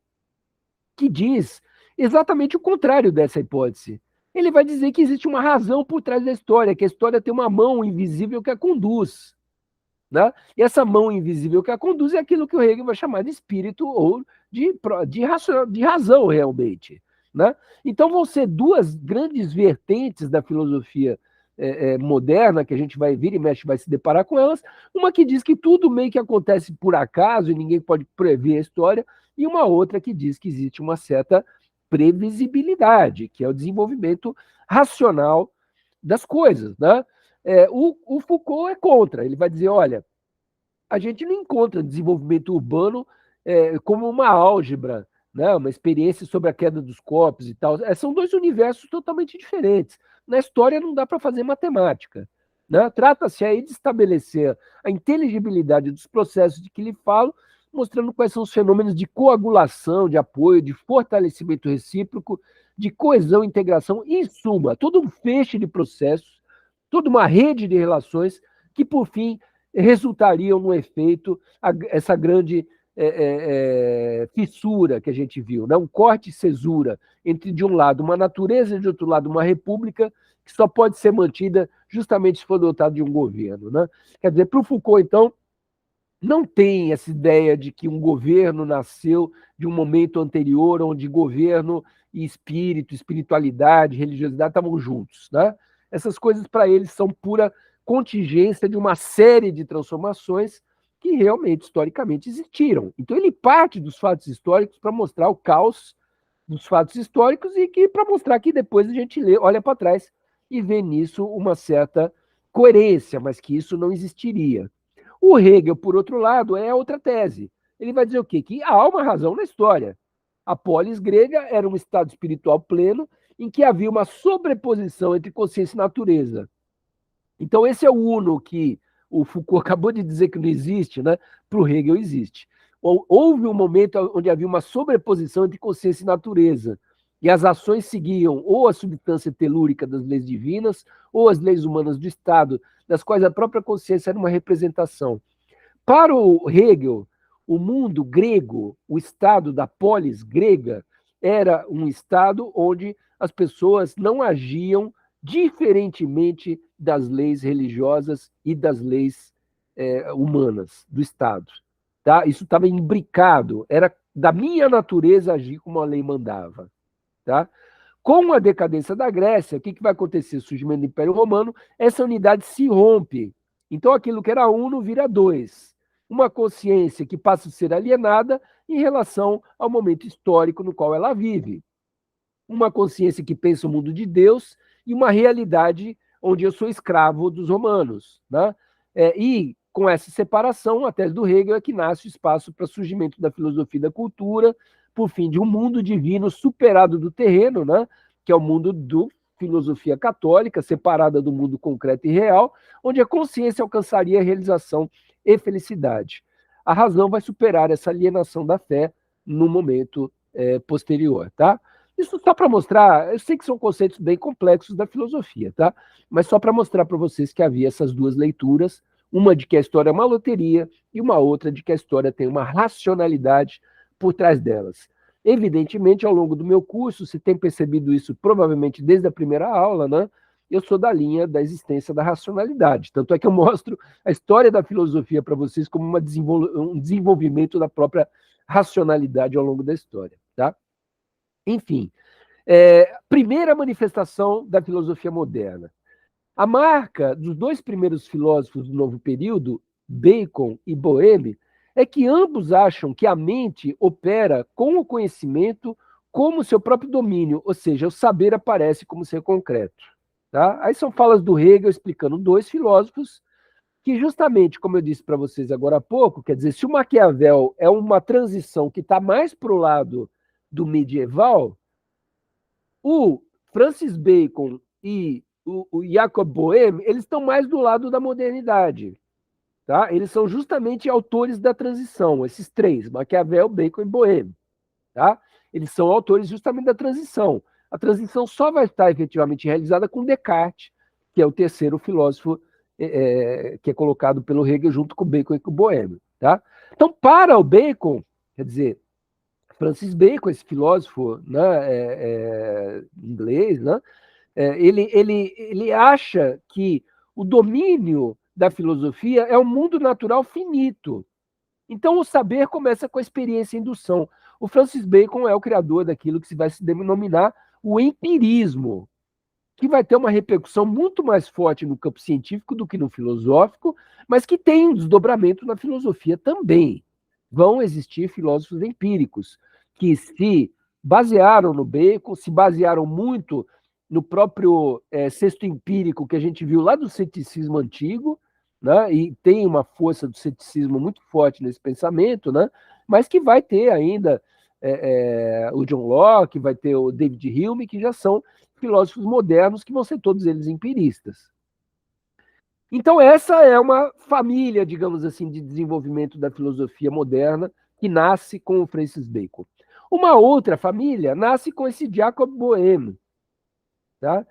que diz exatamente o contrário dessa hipótese. Ele vai dizer que existe uma razão por trás da história, que a história tem uma mão invisível que a conduz. Né? E essa mão invisível que a conduz é aquilo que o Hegel vai chamar de espírito ou de razão, realmente. Né? Então vão ser duas grandes vertentes da filosofia moderna, que a gente vai vir e mexe, vai se deparar com elas. Uma que diz que tudo meio que acontece por acaso e ninguém pode prever a história, e uma outra que diz que existe uma certa previsibilidade, que é o desenvolvimento racional das coisas. Né? O Foucault é contra, ele vai dizer, olha, a gente não encontra desenvolvimento urbano como uma álgebra, né? Uma experiência sobre a queda dos corpos e tal. São dois universos totalmente diferentes. Na história não dá para fazer matemática. Né? Trata-se aí de estabelecer a inteligibilidade dos processos de que lhe falo, mostrando quais são os fenômenos de coagulação, de apoio, de fortalecimento recíproco, de coesão, integração, e, em suma, todo um feixe de processos, toda uma rede de relações que, por fim, resultariam no efeito essa grande fissura que a gente viu, né? Um corte e cesura entre, de um lado, uma natureza e, de outro lado, uma república que só pode ser mantida justamente se for dotado de um governo. Né? Quer dizer, para o Foucault, então, não tem essa ideia de que um governo nasceu de um momento anterior onde governo e espírito, espiritualidade, religiosidade estavam juntos. Né? Essas coisas, para eles, são pura contingência de uma série de transformações que realmente, historicamente, existiram. Então, ele parte dos fatos históricos para mostrar o caos dos fatos históricos e que para mostrar que depois a gente lê, olha para trás e vê nisso uma certa coerência, mas que isso não existiria. O Hegel, por outro lado, é outra tese. Ele vai dizer o quê? Que há uma razão na história. A polis grega era um estado espiritual pleno em que havia uma sobreposição entre consciência e natureza. Então, esse é o uno que o Foucault acabou de dizer que não existe, né? Para o Hegel existe. Houve um momento onde havia uma sobreposição entre consciência e natureza, e as ações seguiam ou a substância telúrica das leis divinas, ou as leis humanas do Estado, das quais a própria consciência era uma representação. Para o Hegel, o mundo grego, o estado da polis grega, era um estado onde as pessoas não agiam diferentemente das leis religiosas e das leis humanas do Estado. Tá? Isso estava imbricado, era da minha natureza agir como a lei mandava. Tá? Com a decadência da Grécia, o que vai acontecer? O surgimento do Império Romano, essa unidade se rompe. Então, aquilo que era uno vira dois. Uma consciência que passa a ser alienada em relação ao momento histórico no qual ela vive. Uma consciência que pensa o mundo de Deus e uma realidade onde eu sou escravo dos romanos. Né? E com essa separação, a tese do Hegel é que nasce o espaço para o surgimento da filosofia e da cultura, por fim, de um mundo divino superado do terreno, né? Que é o mundo da filosofia católica, separada do mundo concreto e real, onde a consciência alcançaria a realização e felicidade. A razão vai superar essa alienação da fé no momento posterior, tá? Isso só para mostrar, eu sei que são conceitos bem complexos da filosofia, tá? Mas só para mostrar para vocês que havia essas duas leituras, uma de que a história é uma loteria e uma outra de que a história tem uma racionalidade por trás delas. Evidentemente, ao longo do meu curso, você tem percebido isso provavelmente desde a primeira aula, né? Eu sou da linha da existência da racionalidade. Tanto é que eu mostro a história da filosofia para vocês como um desenvolvimento da própria racionalidade ao longo da história, tá? Enfim, primeira manifestação da filosofia moderna. A marca dos dois primeiros filósofos do novo período, Bacon e Boehme, é que ambos acham que a mente opera com o conhecimento como seu próprio domínio, ou seja, o saber aparece como ser concreto. Tá? Aí são falas do Hegel explicando dois filósofos que justamente, como eu disse para vocês agora há pouco, quer dizer, se o Maquiavel é uma transição que está mais para o lado do medieval, o Francis Bacon e o Jacob Boehme, eles estão mais do lado da modernidade. Tá? Eles são justamente autores da transição, esses três, Maquiavel, Bacon e Boehme. Tá? Eles são autores justamente da transição. A transição só vai estar efetivamente realizada com Descartes, que é o terceiro filósofo que é colocado pelo Hegel junto com Bacon e com Boehme. Tá? Então, para o Bacon, quer dizer, Francis Bacon, esse filósofo né, inglês, né, ele acha que o domínio da filosofia é um mundo natural finito. Então, o saber começa com a experiência e indução. O Francis Bacon é o criador daquilo que se vai se denominar o empirismo, que vai ter uma repercussão muito mais forte no campo científico do que no filosófico, mas que tem um desdobramento na filosofia também. Vão existir filósofos empíricos que se basearam no Bacon, se basearam muito no próprio sexto empírico que a gente viu lá do ceticismo antigo, né? E tem uma força do ceticismo muito forte nesse pensamento, né? Mas que vai ter ainda o John Locke, vai ter o David Hume, que já são filósofos modernos, que vão ser todos eles empiristas. Então, essa é uma família, digamos assim, de desenvolvimento da filosofia moderna, que nasce com o Francis Bacon. Uma outra família nasce com esse Jacob Boehme, tá?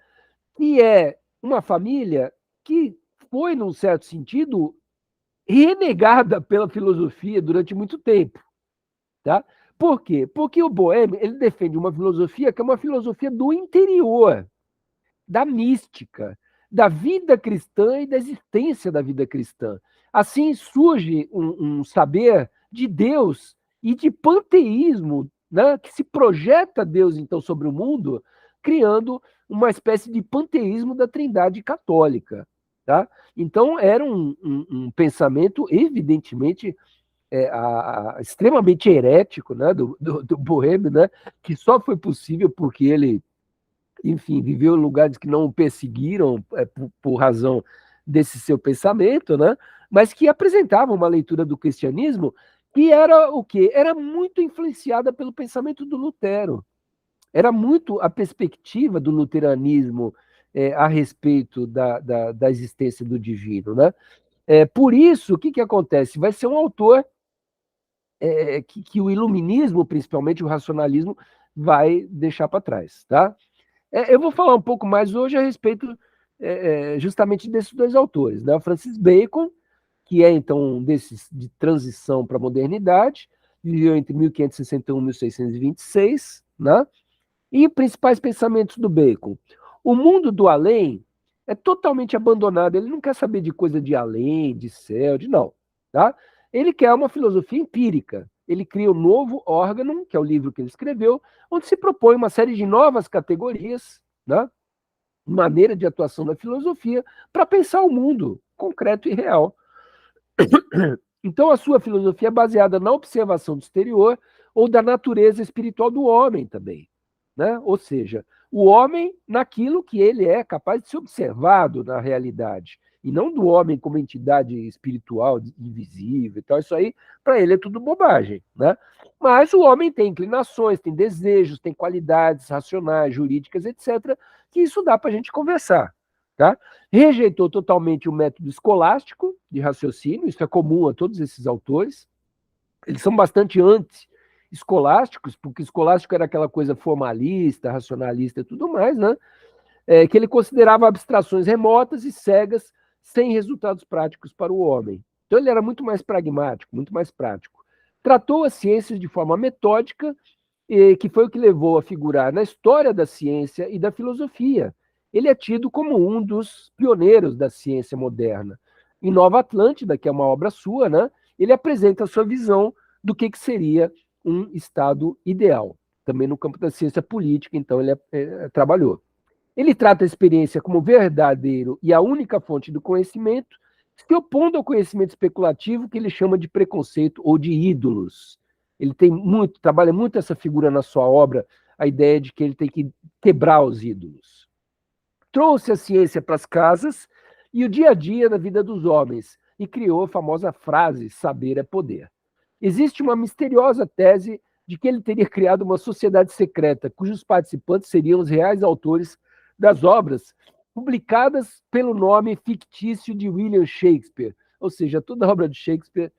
Que é uma família que foi, num certo sentido, renegada pela filosofia durante muito tempo. Tá? Por quê? Porque o Boehme ele defende uma filosofia que é uma filosofia do interior, da mística, da vida cristã e da existência da vida cristã. Assim surge um saber de Deus e de panteísmo, né, que se projeta Deus, então, sobre o mundo, criando uma espécie de panteísmo da Trindade católica. Tá? Então, era um pensamento, evidentemente, extremamente herético, né, do Boehme, né, que só foi possível porque ele, enfim, viveu em lugares que não o perseguiram por razão desse seu pensamento, né, mas que apresentava uma leitura do cristianismo que era o quê? Era muito influenciada pelo pensamento do Lutero. Era muito a perspectiva do luteranismo a respeito da existência do divino, né? Por isso, o que acontece? Vai ser um autor que o iluminismo, principalmente o racionalismo, vai deixar para trás, tá? Eu vou falar um pouco mais hoje a respeito justamente desses dois autores, né? O Francis Bacon, que é então um desses de transição para a modernidade, viveu entre 1561 e 1626, né? E principais pensamentos do Bacon. O mundo do além é totalmente abandonado, ele não quer saber de coisa de além, de céu, de não, tá? Ele quer uma filosofia empírica. Ele cria um novo órgão, que é o livro que ele escreveu, onde se propõe uma série de novas categorias, né? Maneira de atuação da filosofia para pensar o mundo concreto e real. Então, a sua filosofia é baseada na observação do exterior ou da natureza espiritual do homem também, né? Ou seja, o homem naquilo que ele é capaz de ser observado na realidade, e não do homem como entidade espiritual invisível e tal. Isso aí, para ele, é tudo bobagem, né? Mas o homem tem inclinações, tem desejos, tem qualidades racionais, jurídicas, etc., que isso dá para a gente conversar, tá? Rejeitou totalmente o método escolástico de raciocínio, isso é comum a todos esses autores. Eles são bastante anti-escolásticos, porque escolástico era aquela coisa formalista, racionalista e tudo mais, né? Que ele considerava abstrações remotas e cegas, sem resultados práticos para o homem. Então ele era muito mais pragmático, muito mais prático. Tratou as ciências de forma metódica, que foi o que levou a figurar na história da ciência e da filosofia. Ele é tido como um dos pioneiros da ciência moderna. Em Nova Atlântida, que é uma obra sua, né, ele apresenta a sua visão do que seria um Estado ideal. Também no campo da ciência política, então, ele trabalhou. Ele trata a experiência como verdadeiro e a única fonte do conhecimento, se opondo ao conhecimento especulativo que ele chama de preconceito ou de ídolos. Ele trabalha muito essa figura na sua obra, a ideia de que ele tem que quebrar os ídolos. Trouxe a ciência para as casas e o dia a dia na vida dos homens e criou a famosa frase: saber é poder. Existe uma misteriosa tese de que ele teria criado uma sociedade secreta, cujos participantes seriam os reais autores das obras publicadas pelo nome fictício de William Shakespeare, ou seja, toda a obra de Shakespeare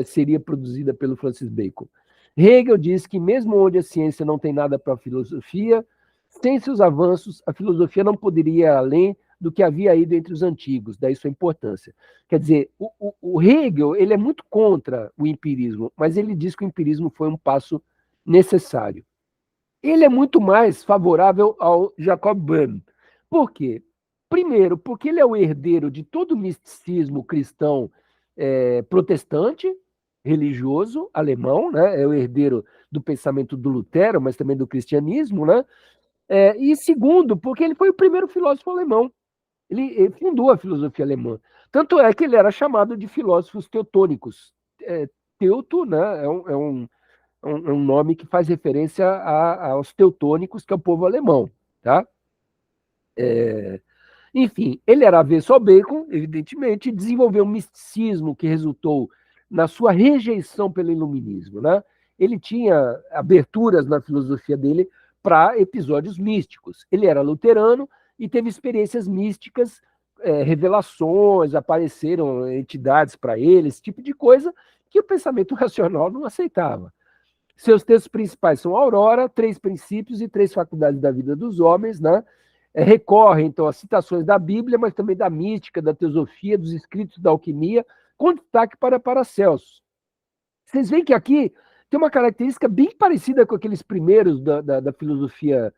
seria produzida pelo Francis Bacon. Hegel diz que mesmo onde a ciência não tem nada para a filosofia, sem seus avanços, a filosofia não poderia ir além do que havia ido entre os antigos, daí sua importância. Quer dizer, o Hegel ele é muito contra o empirismo, mas ele diz que o empirismo foi um passo necessário. Ele é muito mais favorável ao Jacob Böhm. Por quê? Primeiro, porque ele é o herdeiro de todo o misticismo cristão protestante, religioso, alemão, né? É o herdeiro do pensamento do Lutero, mas também do cristianismo, né? E segundo, porque ele foi o primeiro filósofo alemão. Ele fundou a filosofia alemã. Tanto é que ele era chamado de filósofos teutônicos. Teuto, né, é um nome que faz referência aos teutônicos, que é o povo alemão. Tá? Enfim, ele era avesso ao Bacon, evidentemente, e desenvolveu um misticismo que resultou na sua rejeição pelo iluminismo. Né? Ele tinha aberturas na filosofia dele para episódios místicos. Ele era luterano e teve experiências místicas, revelações, apareceram entidades para ele, esse tipo de coisa que o pensamento racional não aceitava. Seus textos principais são Aurora, Três Princípios e Três Faculdades da Vida dos Homens, né? Recorre, então, a citações da Bíblia, mas também da mística, da teosofia, dos escritos da alquimia, com destaque para Paracelsus. Vocês veem que aqui tem uma característica bem parecida com aqueles primeiros da filosofia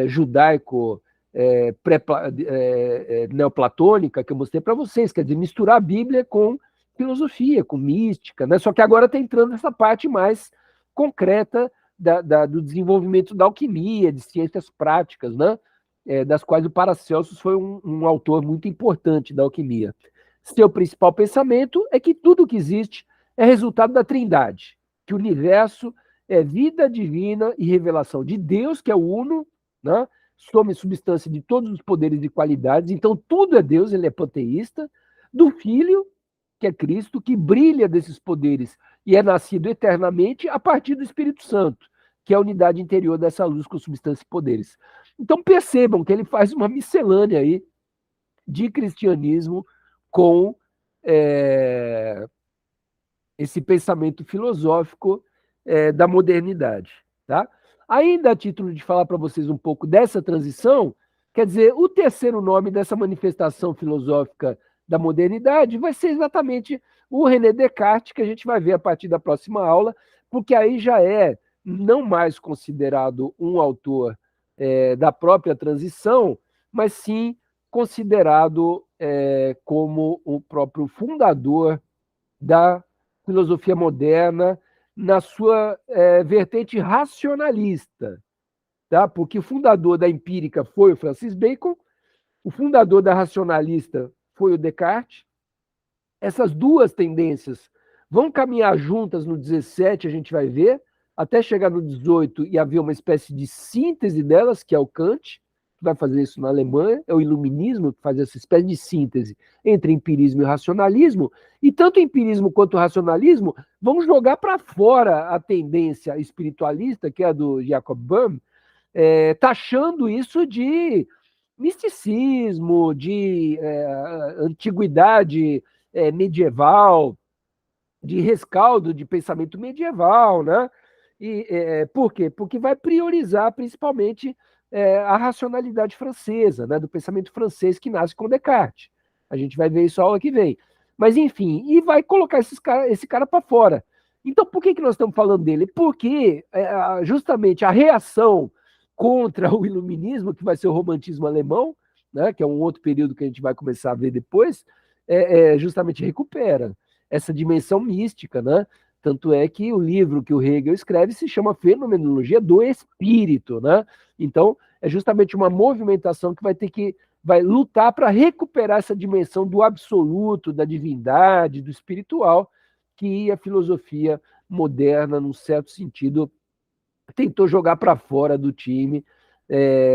judaico neoplatônica que eu mostrei para vocês, quer dizer, misturar a Bíblia com filosofia, com mística, né? Só que agora está entrando nessa parte mais concreta do desenvolvimento da alquimia, de ciências práticas, né? Das quais o Paracelsus foi um autor muito importante da alquimia. Seu principal pensamento é que tudo que existe é resultado da Trindade, que o universo é vida divina e revelação de Deus, que é o Uno, né? Soma e substância de todos os poderes e qualidades, então tudo é Deus, ele é panteísta, do Filho, que é Cristo, que brilha desses poderes e é nascido eternamente a partir do Espírito Santo, que é a unidade interior dessa luz com substância e poderes. Então percebam que ele faz uma miscelânea aí de cristianismo com é, esse pensamento filosófico da modernidade. Tá? Ainda a título de falar para vocês um pouco dessa transição, quer dizer, o terceiro nome dessa manifestação filosófica da modernidade vai ser exatamente o René Descartes, que a gente vai ver a partir da próxima aula, porque aí já é não mais considerado um autor da própria transição, mas sim considerado como o próprio fundador da filosofia moderna na sua vertente racionalista, tá? Porque o fundador da empírica foi o Francis Bacon, o fundador da racionalista foi o Descartes. Essas duas tendências vão caminhar juntas no 17, a gente vai ver, até chegar no 18 e haver uma espécie de síntese delas, que é o Kant, que vai fazer isso na Alemanha, é o iluminismo que faz essa espécie de síntese entre empirismo e racionalismo, e tanto o empirismo quanto o racionalismo vão jogar para fora a tendência espiritualista, que é a do Jacob Böhm, taxando isso de misticismo, de antiguidade medieval, de rescaldo de pensamento medieval, né? Por quê? Porque vai priorizar principalmente a racionalidade francesa, né? Do pensamento francês que nasce com Descartes. A gente vai ver isso a aula que vem. Mas, enfim, e vai colocar esse cara para fora. Então, por que nós estamos falando dele? Porque justamente a reação contra o iluminismo, que vai ser o romantismo alemão, né? Que é um outro período que a gente vai começar a ver depois, justamente recupera essa dimensão mística, né? Tanto é que o livro que o Hegel escreve se chama Fenomenologia do Espírito, né? Então, é justamente uma movimentação que vai lutar para recuperar essa dimensão do absoluto, da divindade, do espiritual, que a filosofia moderna, num certo sentido, tentou jogar para fora do time,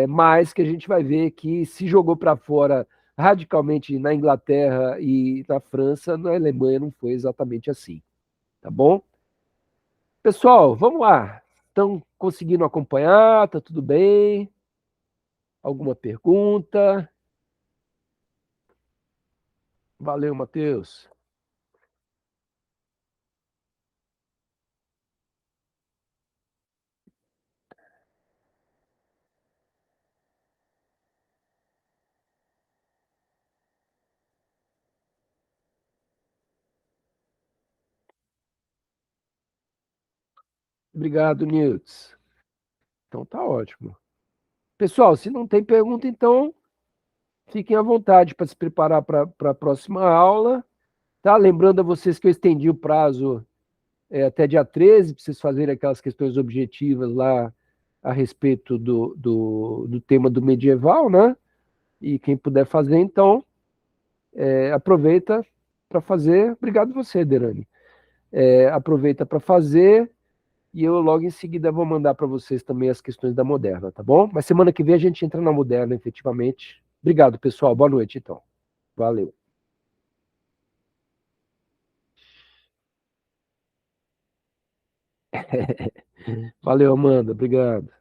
mas que a gente vai ver que se jogou para fora radicalmente na Inglaterra e na França, na Alemanha não foi exatamente assim, tá bom? Pessoal, vamos lá. Estão conseguindo acompanhar? Tá tudo bem? Alguma pergunta? Valeu, Matheus. Obrigado, Nilton. Então tá ótimo. Pessoal, se não tem pergunta, então fiquem à vontade para se preparar para a próxima aula. Tá? Lembrando a vocês que eu estendi o prazo até dia 13, para vocês fazerem aquelas questões objetivas lá a respeito do tema do medieval, né? E quem puder fazer, então, aproveita para fazer. Obrigado você, Derani. Aproveita para fazer e eu logo em seguida vou mandar para vocês também as questões da moderna, tá bom? Mas semana que vem a gente entra na moderna, efetivamente. Obrigado, pessoal. Boa noite, então. Valeu. Valeu, Amanda. Obrigado.